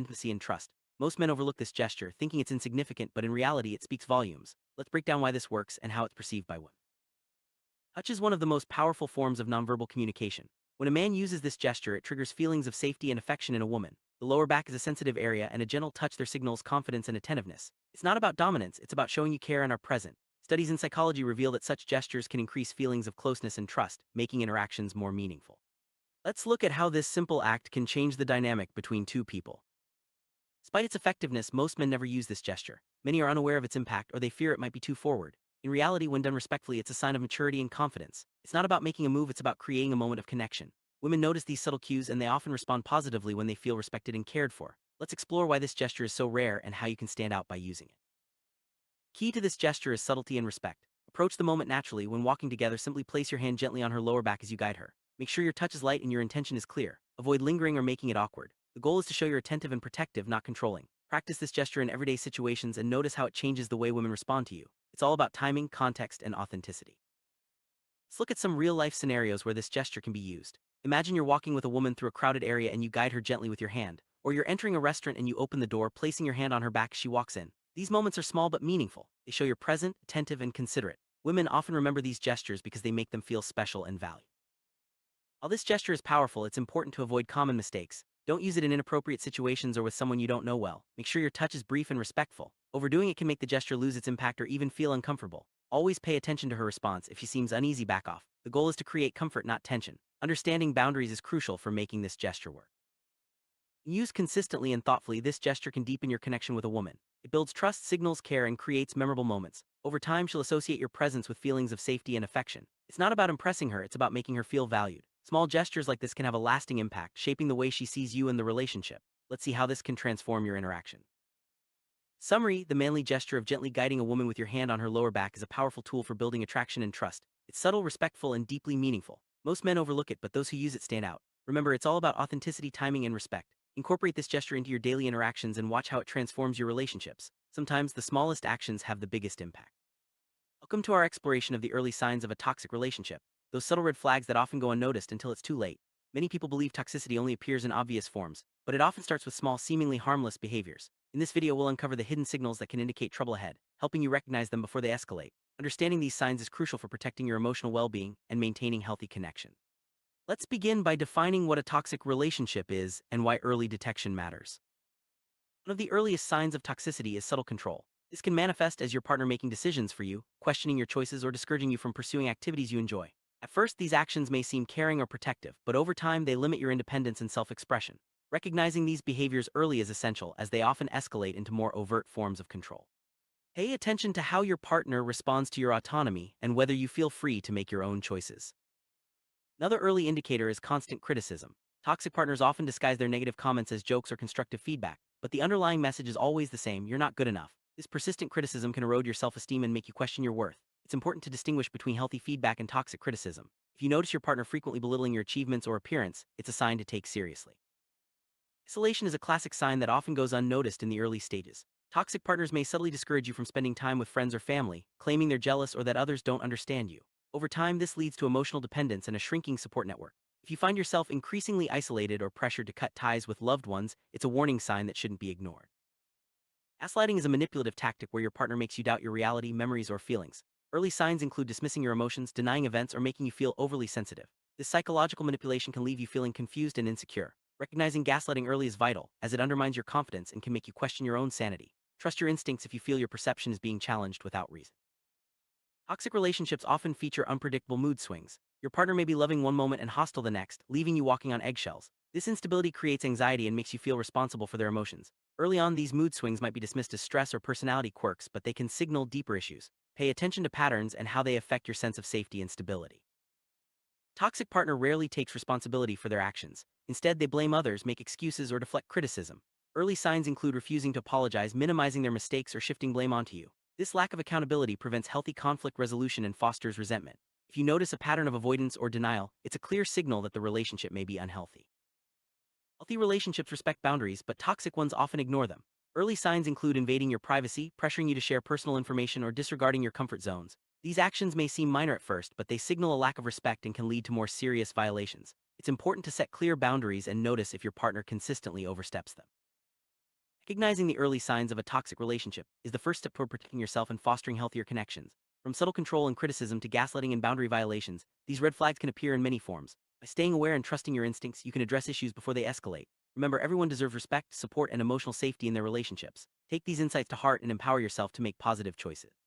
intimacy and trust. Most men overlook this gesture, thinking it's insignificant, but in reality it speaks volumes. Let's break down why this works and how it's perceived by women. Touch is one of the most powerful forms of nonverbal communication. When a man uses this gesture, it triggers feelings of safety and affection in a woman. The lower back is a sensitive area, and a gentle touch there signals confidence and attentiveness. It's not about dominance, it's about showing you care and are present. Studies in psychology reveal that such gestures can increase feelings of closeness and trust, making interactions more meaningful. Let's look at how this simple act can change the dynamic between two people. Despite its effectiveness, most men never use this gesture. Many are unaware of its impact or they fear it might be too forward. In reality, when done respectfully, it's a sign of maturity and confidence. It's not about making a move, it's about creating a moment of connection. Women notice these subtle cues and they often respond positively when they feel respected and cared for. Let's explore why this gesture is so rare and how you can stand out by using it. Key to this gesture is subtlety and respect. Approach the moment naturally. When walking together, simply place your hand gently on her lower back as you guide her. Make sure your touch is light and your intention is clear. Avoid lingering or making it awkward. The goal is to show you're attentive and protective, not controlling. Practice this gesture in everyday situations and notice how it changes the way women respond to you. It's all about timing, context, and authenticity. Let's look at some real-life scenarios where this gesture can be used. Imagine you're walking with a woman through a crowded area and you guide her gently with your hand. Or you're entering a restaurant and you open the door, placing your hand on her back as she walks in. These moments are small but meaningful. They show you're present, attentive, and considerate. Women often remember these gestures because they make them feel special and valued. While this gesture is powerful, it's important to avoid common mistakes. Don't use it in inappropriate situations or with someone you don't know well. Make sure your touch is brief and respectful. Overdoing it can make the gesture lose its impact or even feel uncomfortable. Always pay attention to her response. If she seems uneasy, back off. The goal is to create comfort, not tension. Understanding boundaries is crucial for making this gesture work. Used consistently and thoughtfully, this gesture can deepen your connection with a woman. It builds trust, signals care, and creates memorable moments. Over time, she'll associate your presence with feelings of safety and affection. It's not about impressing her, it's about making her feel valued. Small gestures like this can have a lasting impact, shaping the way she sees you and the relationship. Let's see how this can transform your interaction. Summary: the manly gesture of gently guiding a woman with your hand on her lower back is a powerful tool for building attraction and trust. It's subtle, respectful, and deeply meaningful. Most men overlook it, but those who use it stand out. Remember, it's all about authenticity, timing, and respect. Incorporate this gesture into your daily interactions and watch how it transforms your relationships. Sometimes the smallest actions have the biggest impact. Welcome to our exploration of the early signs of a toxic relationship. Those subtle red flags that often go unnoticed until it's too late. Many people believe toxicity only appears in obvious forms, but it often starts with small, seemingly harmless behaviors. In this video, we'll uncover the hidden signals that can indicate trouble ahead, helping you recognize them before they escalate. Understanding these signs is crucial for protecting your emotional well-being and maintaining healthy connection. Let's begin by defining what a toxic relationship is and why early detection matters. One of the earliest signs of toxicity is subtle control. This can manifest as your partner making decisions for you, questioning your choices, or discouraging you from pursuing activities you enjoy. At first, these actions may seem caring or protective, but over time they limit your independence and self-expression. Recognizing these behaviors early is essential, as they often escalate into more overt forms of control. Pay attention to how your partner responds to your autonomy and whether you feel free to make your own choices. Another early indicator is constant criticism. Toxic partners often disguise their negative comments as jokes or constructive feedback, but the underlying message is always the same: you're not good enough. This persistent criticism can erode your self-esteem and make you question your worth. It's important to distinguish between healthy feedback and toxic criticism. If you notice your partner frequently belittling your achievements or appearance, it's a sign to take seriously. Isolation is a classic sign that often goes unnoticed in the early stages. Toxic partners may subtly discourage you from spending time with friends or family, claiming they're jealous or that others don't understand you. Over time, this leads to emotional dependence and a shrinking support network. If you find yourself increasingly isolated or pressured to cut ties with loved ones, it's a warning sign that shouldn't be ignored. Gaslighting is a manipulative tactic where your partner makes you doubt your reality, memories, or feelings. Early signs include dismissing your emotions, denying events, or making you feel overly sensitive. This psychological manipulation can leave you feeling confused and insecure. Recognizing gaslighting early is vital, as it undermines your confidence and can make you question your own sanity. Trust your instincts if you feel your perception is being challenged without reason. Toxic relationships often feature unpredictable mood swings. Your partner may be loving one moment and hostile the next, leaving you walking on eggshells. This instability creates anxiety and makes you feel responsible for their emotions. Early on, these mood swings might be dismissed as stress or personality quirks, but they can signal deeper issues. Pay attention to patterns and how they affect your sense of safety and stability. Toxic partner rarely takes responsibility for their actions. Instead, they blame others, make excuses, or deflect criticism. Early signs include refusing to apologize, minimizing their mistakes, or shifting blame onto you. This lack of accountability prevents healthy conflict resolution and fosters resentment. If you notice a pattern of avoidance or denial, it's a clear signal that the relationship may be unhealthy. Healthy relationships respect boundaries, but toxic ones often ignore them. Early signs include invading your privacy, pressuring you to share personal information, or disregarding your comfort zones. These actions may seem minor at first, but they signal a lack of respect and can lead to more serious violations. It's important to set clear boundaries and notice if your partner consistently oversteps them. Recognizing the early signs of a toxic relationship is the first step toward protecting yourself and fostering healthier connections. From subtle control and criticism to gaslighting and boundary violations, these red flags can appear in many forms. By staying aware and trusting your instincts, you can address issues before they escalate. Remember, everyone deserves respect, support, and emotional safety in their relationships. Take these insights to heart and empower yourself to make positive choices.